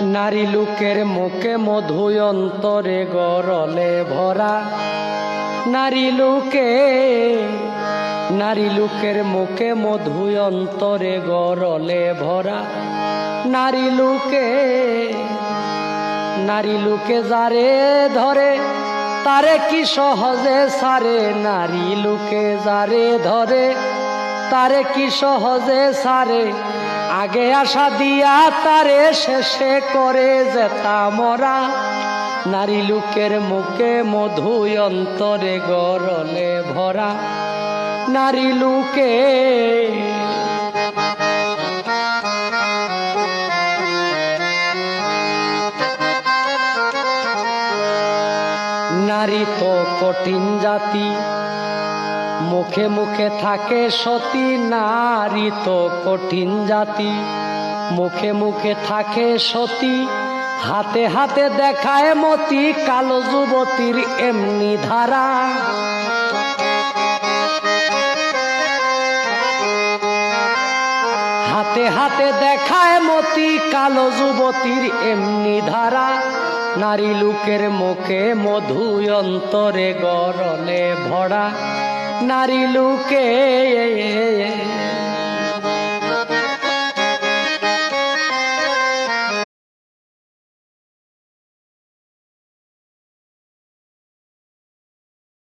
নারী লোকের মুখে মধু অন্তরে গরলে ভরা। নারী লোকের মুখে মধু অন্তরে গরলে ভরা। নারী লোকে যারে ধরে তারে কি সহজে সারে। নারী লোকে যারে ধরে তারে কি সহজে সারে। আগে আশা দিয়া তারে শেষে করে যেতা মরা। নারী লোকের মুখে মধু অন্তরে গরলে ভরা। নারী লোকে নারী তো কঠিন জাতি, মুখে মুখে থাকে সতী। নারী তো কঠিন জাতি, মুখে মুখে থাকে সতী। হাতে হাতে দেখায় মতি, কালো যুবতীর এমনি ধারা। হাতে হাতে দেখায় মতি, কালো যুবতীর এমনি ধারা। নারী লোকের মুখে মধু অন্তরে গরলে ভরা। নারী লোকে